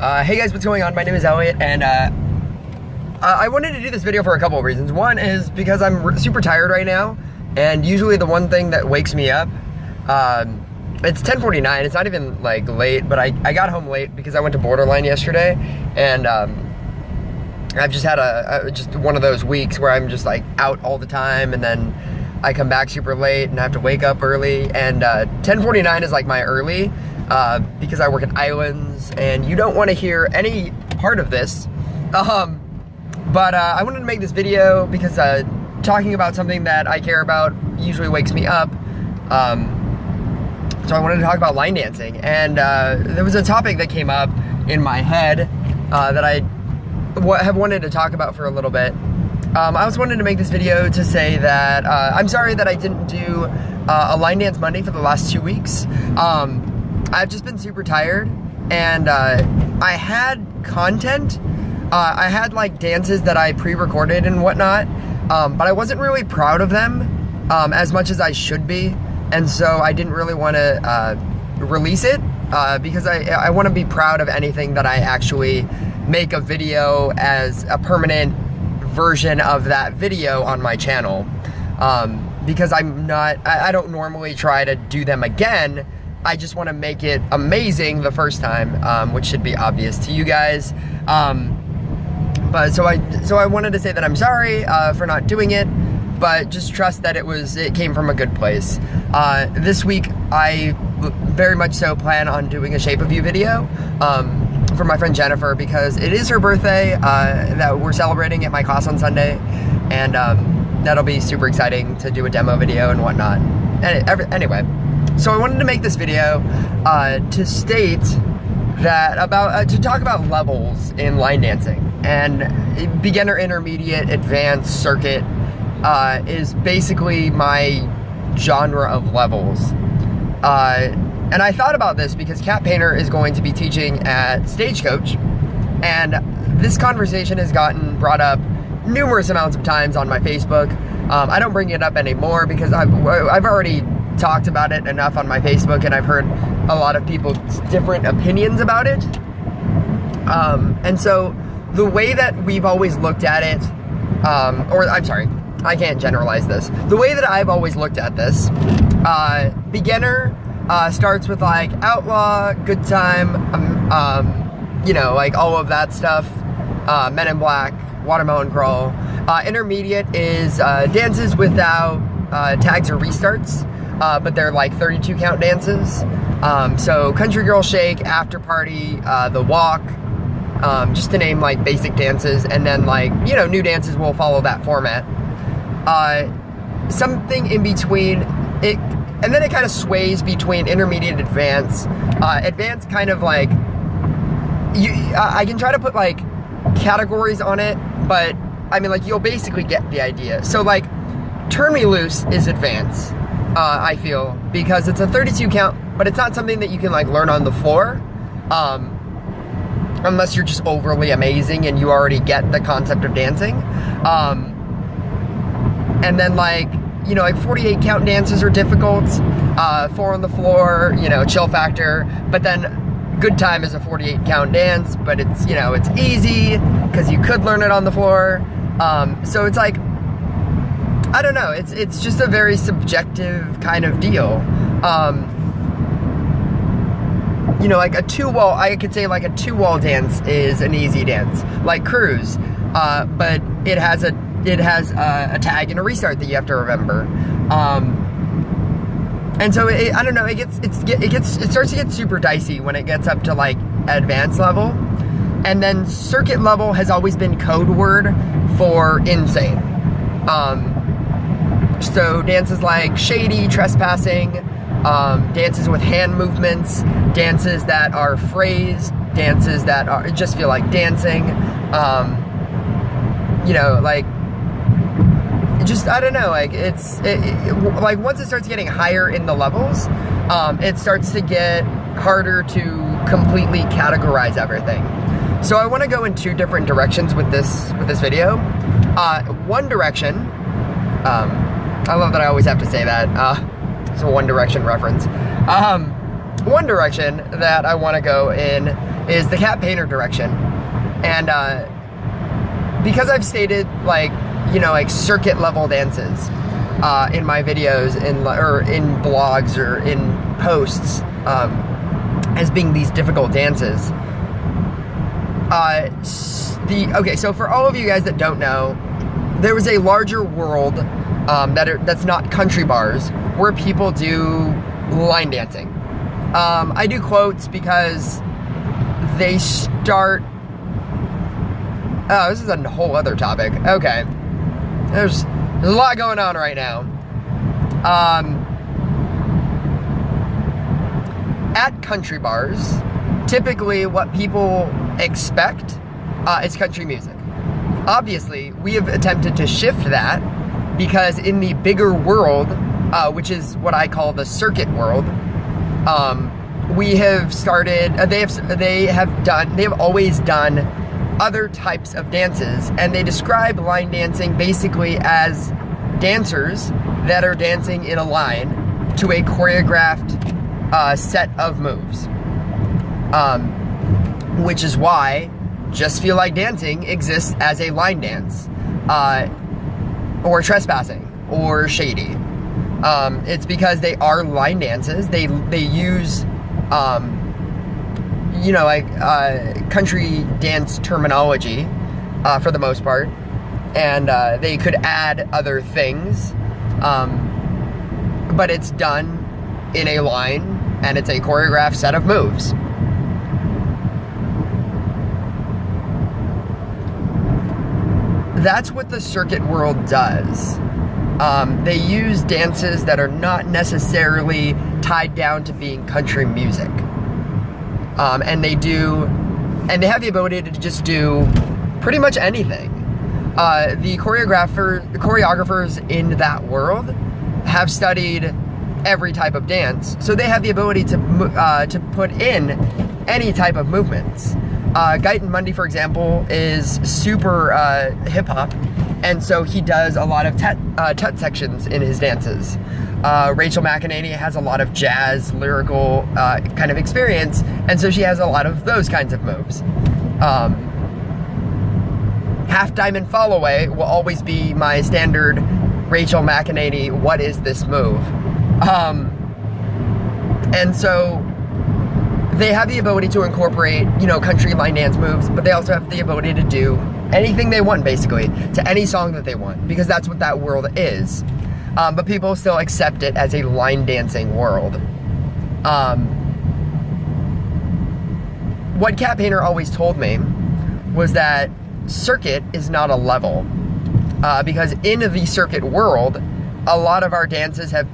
Hey guys, what's going on? My name is Elliot, and I wanted to do this video for a couple of reasons. One is because I'm super tired right now, and usually the one thing that wakes me up, it's 10:49, it's not even like late, but I got home late because I went to Borderline yesterday, and I've just had just one of those weeks where I'm just like out all the time, and then I come back super late and I have to wake up early, and 10:49 is like my early, because I work at Islands, and you don't want to hear any part of this. But I wanted to make this video because talking about something that I care about usually wakes me up. So I wanted to talk about line dancing, and there was a topic that came up in my head that I have wanted to talk about for a little bit. I was wanting to make this video to say that I'm sorry that I didn't do a line dance Monday for the last 2 weeks. I've just been super tired, and I had content. I had like dances that I pre-recorded and whatnot, but I wasn't really proud of them as much as I should be, and so I didn't really want to release it because I want to be proud of anything that I actually make a video as a permanent version of that video on my channel, because I don't normally try to do them again. I just want to make it amazing the first time, which should be obvious to you guys. But so I wanted to say that I'm sorry for not doing it, but just trust that it came from a good place. This week I very much so plan on doing a Shape of You video for my friend Jennifer, because it is her birthday that we're celebrating at my class on Sunday, and that'll be super exciting to do a demo video and whatnot. Anyway, so I wanted to make this video to state that to talk about levels in line dancing, and beginner, intermediate, advanced, circuit is basically my genre of levels. And I thought about this because Kat Painter is going to be teaching at Stagecoach, and this conversation has gotten brought up numerous amounts of times on my Facebook. I don't bring it up anymore because I've already talked about it enough on my Facebook, and I've heard a lot of people's different opinions about it. And so the way that we've always looked at it, or I'm sorry, I can't generalize this. The way that I've always looked at this, beginner starts with like outlaw, good time, you know, like all of that stuff, Men in Black, watermelon crawl. Intermediate is dances without tags or restarts, but they're like 32 count dances. So Country Girl Shake, After Party, The Walk, just to name like basic dances, and then like, you know, new dances will follow that format. Something in between it, and then it kind of sways between intermediate and advanced. Advanced kind of like, I can try to put like categories on it, but I mean like you'll basically get the idea. So like Turn Me Loose is advanced, I feel, because it's a 32 count, but it's not something that you can like learn on the floor, unless you're just overly amazing and you already get the concept of dancing. And then like, you know, like 48 count dances are difficult, 4 on the floor, you know, chill factor, but then Good Time is a 48 count dance, but it's, you know, it's easy because you could learn it on the floor. So it's like, I don't know, it's just a very subjective kind of deal. You know, like a 2-wall, I could say like a 2-wall dance is an easy dance, like Cruise, but it has a tag and a restart that you have to remember. And so I don't know, it starts to get super dicey when it gets up to like advanced level. And then circuit level has always been code word for insane. So dances like shady, trespassing, dances with hand movements, dances that are phrased, dances that just feel like dancing, you know, like, just, I don't know, like, like, once it starts getting higher in the levels, it starts to get harder to completely categorize everything. So I want to go in 2 different directions with this video. One direction, I love that I always have to say that, it's a One Direction reference. one direction that I want to go in is the cat painter direction. And because I've stated like circuit level dances in my videos, or in blogs, or in posts, as being these difficult dances. Okay, so for all of you guys that don't know, there was a larger world that's not country bars where people do line dancing. I do quotes because they start. Oh, this is a whole other topic. Okay, there's a lot going on right now. At country bars, typically what people expect is country music. Obviously, we have attempted to shift that because in the bigger world, which is what I call the circuit world, we have started. They have always done other types of dances, and they describe line dancing basically as dancers that are dancing in a line to a choreographed set of moves, which is why Just Feel Like Dancing exists as a line dance, or trespassing, or shady. It's because they are line dances. They use country dance terminology for the most part, and they could add other things, but it's done in a line, and it's a choreographed set of moves. That's what the circuit world does. They use dances that are not necessarily tied down to being country music. And they have the ability to just do pretty much anything. The choreographers in that world have studied every type of dance, so they have the ability to put in any type of movements. Guyton Mundy, for example, is super hip-hop, and so he does a lot of tut sections in his dances. Rachel McEnany has a lot of jazz, lyrical kind of experience, and so she has a lot of those kinds of moves. Half Diamond Fall Away will always be my standard Rachel McEnany, what is this move? And so they have the ability to incorporate, country line dance moves, but they also have the ability to do anything they want, basically, to any song that they want, because that's what that world is. But people still accept it as a line dancing world. What Cat Painter always told me was that circuit is not a level, because in the circuit world, a lot of our dances have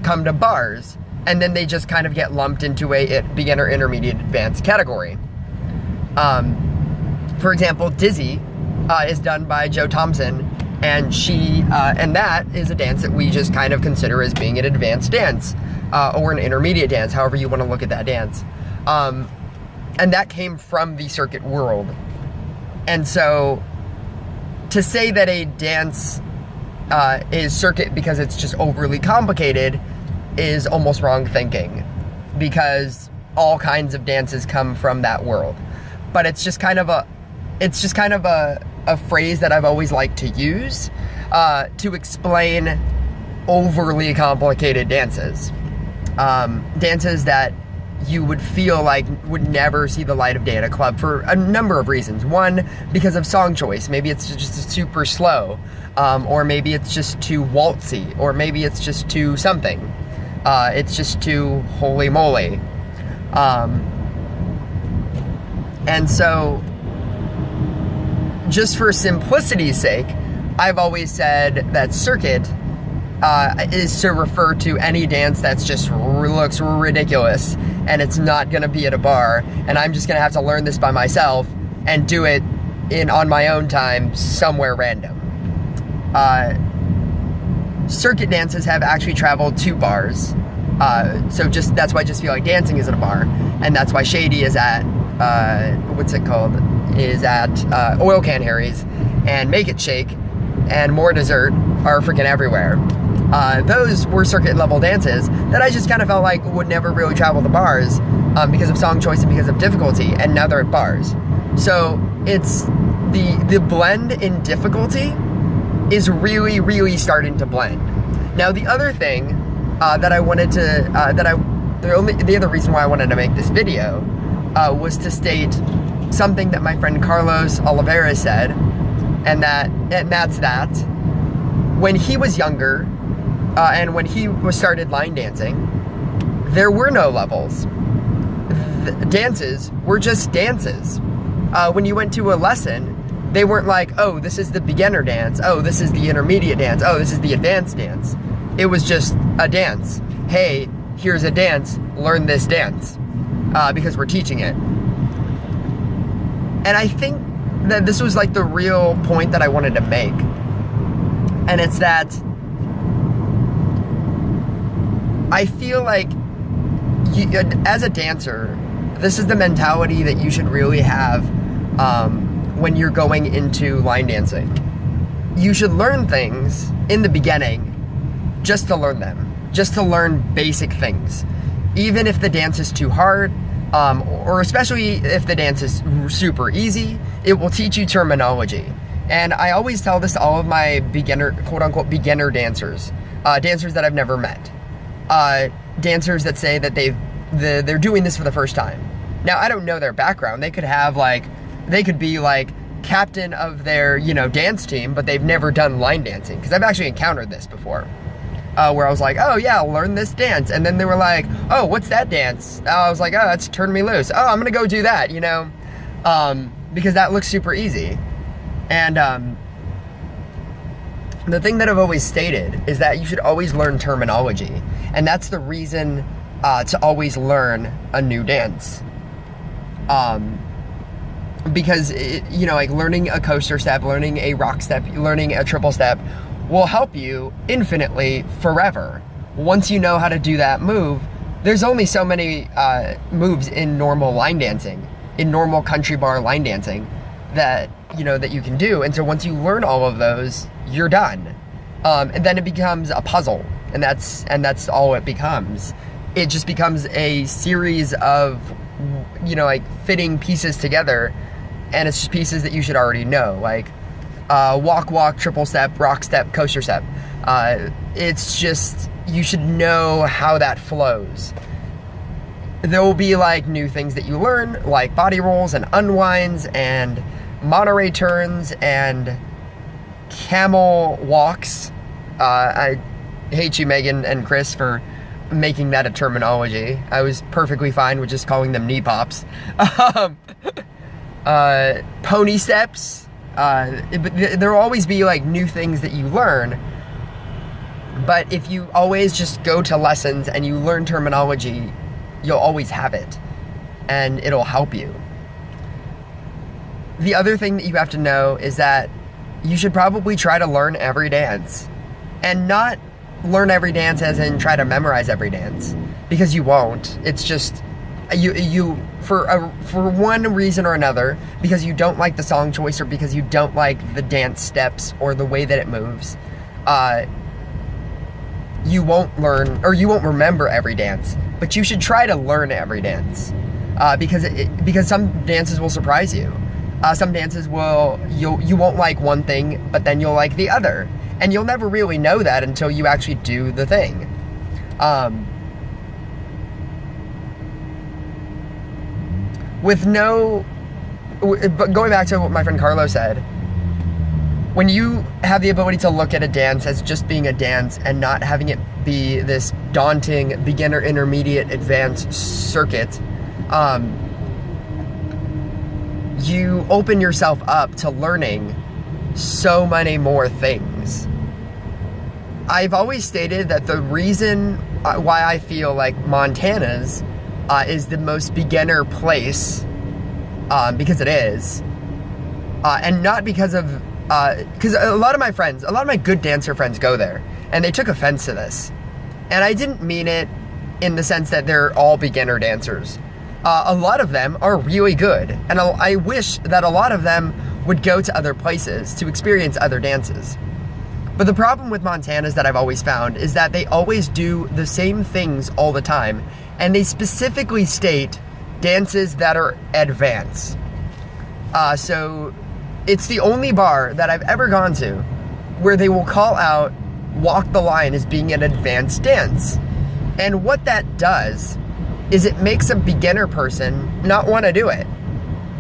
come to bars, and then they just kind of get lumped into a beginner, intermediate, advanced category. For example, Dizzy is done by Joe Thompson, and and that is a dance that we just kind of consider as being an advanced dance, or an intermediate dance, however you want to look at that dance. And that came from the circuit world. And so, to say that a dance is circuit because it's just overly complicated is almost wrong thinking, because all kinds of dances come from that world. But it's just kind of a phrase that I've always liked to use to explain overly complicated dances. Dances that you would feel like would never see the light of day at a club for a number of reasons. One, because of song choice. Maybe it's just super slow, or maybe it's just too waltzy, or maybe it's just too something. It's just too holy moly. And so, just for simplicity's sake, I've always said that circuit is to refer to any dance that's just looks ridiculous, and it's not going to be at a bar, and I'm just going to have to learn this by myself and do it on my own time somewhere random. Circuit dances have actually traveled to bars, so that's why Just Feel Like Dancing is at a bar, and that's why Shady is at Oil Can Harry's, and Make It Shake and More Dessert are freaking everywhere. those were circuit level dances that I just kind of felt like would never really travel the bars because of song choice and because of difficulty, and now they're at bars. So it's the blend in difficulty is really, really starting to blend. Now the other thing that I wanted to, the other reason why I wanted to make this video was to state something that my friend Carlos Oliveira said, and that's that when he was younger, and when he started line dancing, there were no levels. Dances were just dances. When you went to a lesson, they weren't like, oh, this is the beginner dance, oh, this is the intermediate dance, oh, this is the advanced dance. It was just a dance. Hey, here's a dance, learn this dance, because we're teaching it. And I think that this was like the real point that I wanted to make. And it's that I feel like as a dancer, this is the mentality that you should really have when you're going into line dancing. You should learn things in the beginning just to learn them, just to learn basic things. Even if the dance is too hard, or especially if the dance is super easy, it will teach you terminology. And I always tell this to all of my beginner, quote-unquote beginner dancers, dancers that I've never met, dancers that say that they're doing this for the first time. Now, I don't know their background. They could be like captain of their, dance team, but they've never done line dancing. Because I've actually encountered this before, where I was like, oh yeah, I'll learn this dance. And then they were like, oh, what's that dance? I was like, oh, that's Turn Me Loose. Oh, I'm gonna go do that, because that looks super easy. And the thing that I've always stated is that you should always learn terminology. And that's the reason to always learn a new dance. Because, like learning a coaster step, learning a rock step, learning a triple step will help you infinitely forever. Once you know how to do that move, there's only so many moves in normal line dancing, in normal country bar line dancing, that you can do. And so once you learn all of those, you're done. And then it becomes a puzzle, and that's all it becomes. It just becomes a series of, like fitting pieces together, and it's just pieces that you should already know, like walk, triple step, rock step, coaster step. It's just, you should know how that flows. There will be like new things that you learn, like body rolls and unwinds and Monterey turns and camel walks. I hate you, Megan and Chris, for making that a terminology. I was perfectly fine with just calling them knee pops. Pony steps. But there will always be like new things that you learn. But if you always just go to lessons and you learn terminology, you'll always have it, and it'll help you. The other thing that you have to know is that you should probably try to learn every dance, and not learn every dance as in try to memorize every dance, because you won't. It's just you for one reason or another, because you don't like the song choice or because you don't like the dance steps or the way that it moves, you won't learn, or you won't remember every dance. But you should try to learn every dance, because some dances will surprise you. Some dances you won't like one thing, but then you'll like the other, and you'll never really know that until you actually do the thing. But going back to what my friend Carlo said, when you have the ability to look at a dance as just being a dance and not having it be this daunting beginner, intermediate, advanced circuit, you open yourself up to learning so many more things. I've always stated that the reason why I feel like Montana's is the most beginner place, because it is, and not because of, because a lot of my good dancer friends go there, and they took offense to this. And I didn't mean it in the sense that they're all beginner dancers. A lot of them are really good, and I wish that a lot of them would go to other places to experience other dances. But the problem with Montanas that I've always found is that they always do the same things all the time, and they specifically state dances that are advanced. So it's the only bar that I've ever gone to where they will call out Walk the Line as being an advanced dance. And what that does is it makes a beginner person not want to do it.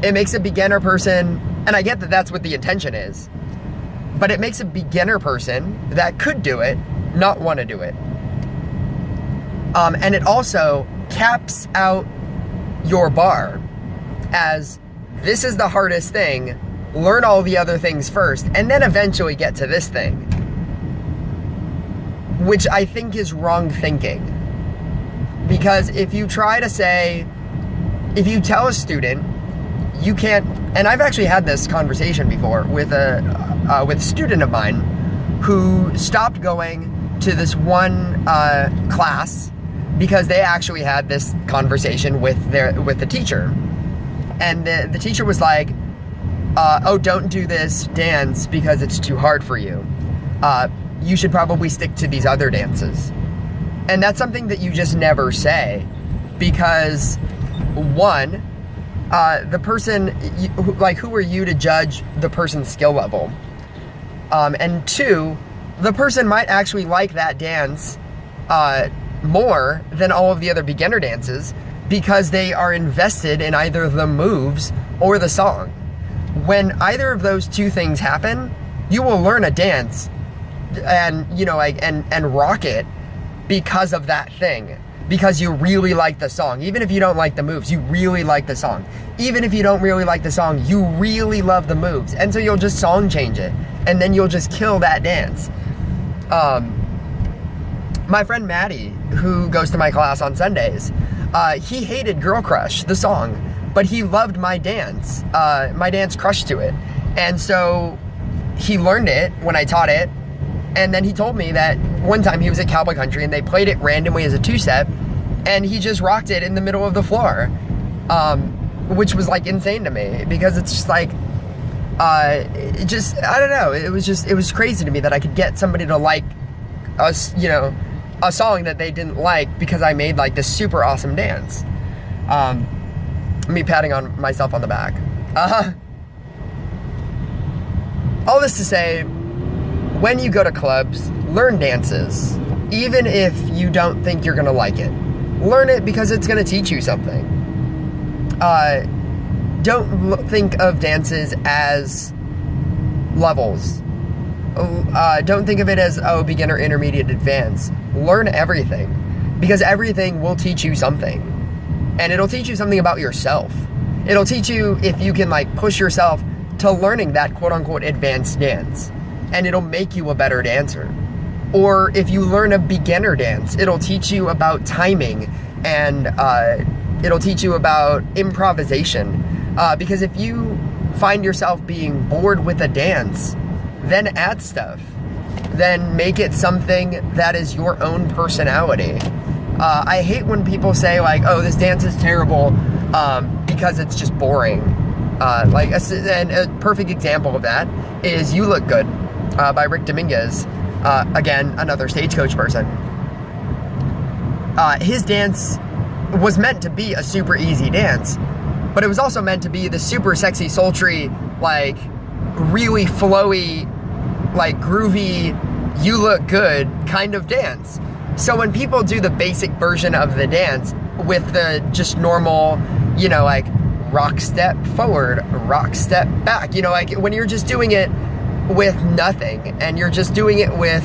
It makes a beginner person, and I get that that's what the intention is, but it makes a beginner person that could do it not want to do it. And it also caps out your bar as, this is the hardest thing, learn all the other things first, and then eventually get to this thing. Which I think is wrong thinking. Because if you try to say, if you tell a student, you can't, and I've actually had this conversation before with a student of mine who stopped going to this one class because they actually had this conversation with the teacher. And the teacher was like, oh, don't do this dance because it's too hard for you. You should probably stick to these other dances. And that's something that you just never say, because one, the person, like, who are you to judge the person's skill level? And two, the person might actually like that dance more than all of the other beginner dances because they are invested in either the moves or the song. When either of those two things happen, you will learn a dance and, you know, like, and rock it because of that thing. Because you really like the song. Even if you don't like the moves, you really like the song. Even if you don't really like the song, you really love the moves. And so you'll just song change it. And then you'll just kill that dance. My friend Maddie, who goes to my class on Sundays, he hated Girl Crush, the song, but he loved my dance Crush to it. And so he learned it when I taught it. And then he told me that one time he was at Cowboy Country and they played it randomly as a two-step, and he just rocked it in the middle of the floor, which was like insane to me, because it's just like, I don't know, it was crazy to me that I could get somebody to like us, you know, a song that they didn't like because I made like this super awesome dance. Me patting on myself on the back. All this to say, when you go to clubs, learn dances. Even if you don't think you're gonna like it. Learn it because it's gonna teach you something. Don't think of dances as levels. Don't think of it as, oh, beginner, intermediate, advanced. Learn everything. Because everything will teach you something. And it'll teach you something about yourself. It'll teach you if you can, like, push yourself to learning that quote-unquote advanced dance. And it'll make you a better dancer. Or if you learn a beginner dance, it'll teach you about timing, and it'll teach you about improvisation. Because if you find yourself being bored with a dance, then add stuff. Then make it something that is your own personality. I hate when people say, like, oh, this dance is terrible because it's just boring. And a perfect example of that is You Look Good by Rick Dominguez. Again, another Stagecoach person. His dance was meant to be a super easy dance, but it was also meant to be the super sexy, sultry, like, really flowy, like, groovy, you look good kind of dance. So when people do the basic version of the dance with the just normal, you know, like, rock step forward, rock step back, you know, like, when you're just doing it with nothing, and you're just doing it with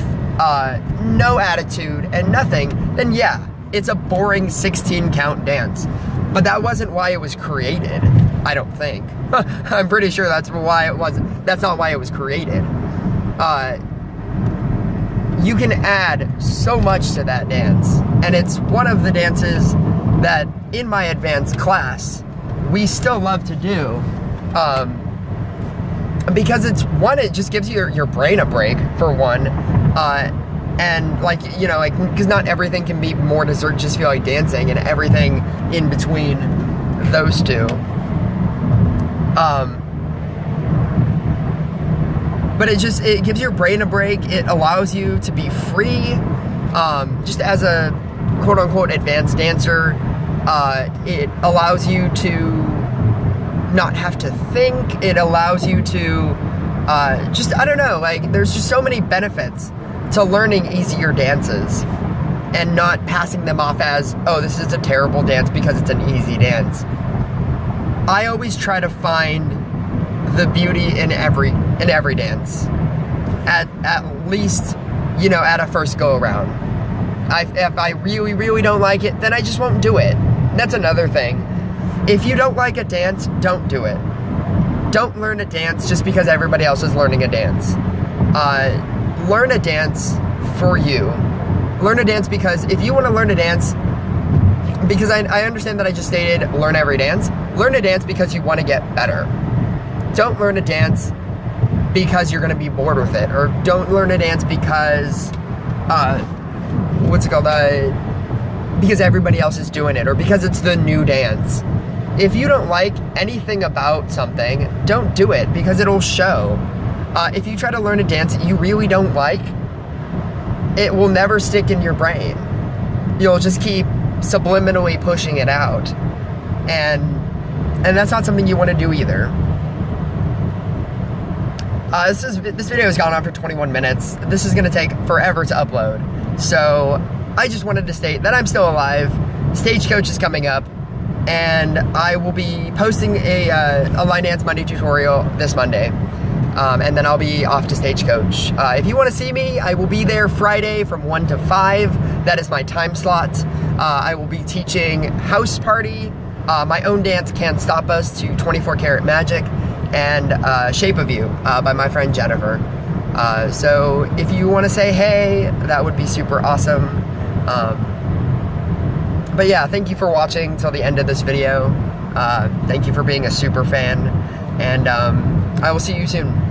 no attitude and nothing, then yeah, it's a boring 16 count dance. But that wasn't why it was created, I don't think. I'm pretty sure that's not why it was created. You can add so much to that dance, and it's one of the dances that in my advanced class we still love to do, because it's one, it just gives your brain a break, for one, and, like, you know, like, because not everything can be more to sort of just feel like dancing, and everything in between those two. but it gives your brain a break. It allows you to be free. Just as a quote-unquote advanced dancer, it allows you to not have to think. It allows you to I don't know, like, there's just so many benefits to learning easier dances and not passing them off as, oh, this is a terrible dance because it's an easy dance. I always try to find the beauty in every dance, at least, you know, at a first go around. If I really, really don't like it, then I just won't do it. That's another thing. If you don't like a dance, don't do it. Don't learn a dance just because everybody else is learning a dance. Learn a dance for you. Learn a dance because if you want to learn a dance, because I understand that I just stated learn every dance. Learn a dance because you want to get better. Don't learn a dance because you're going to be bored with it. Or don't learn a dance because, because everybody else is doing it. Or because it's the new dance. If you don't like anything about something, don't do it because it'll show. If you try to learn a dance that you really don't like, it will never stick in your brain. You'll just keep subliminally pushing it out. And that's not something you want to do either. This video has gone on for 21 minutes. This is going to take forever to upload. So I just wanted to state that I'm still alive. Stagecoach is coming up. And I will be posting a line dance Monday tutorial this Monday. And then I'll be off to Stagecoach. If you want to see me, I will be there Friday from 1 to 5. That is my time slot. I will be teaching House Party, my own dance Can't Stop Us to 24 Karat Magic, and Shape of You by my friend Jennifer. So if you want to say hey, that would be super awesome. But yeah, thank you for watching till the end of this video. Thank you for being a super fan. And I will see you soon.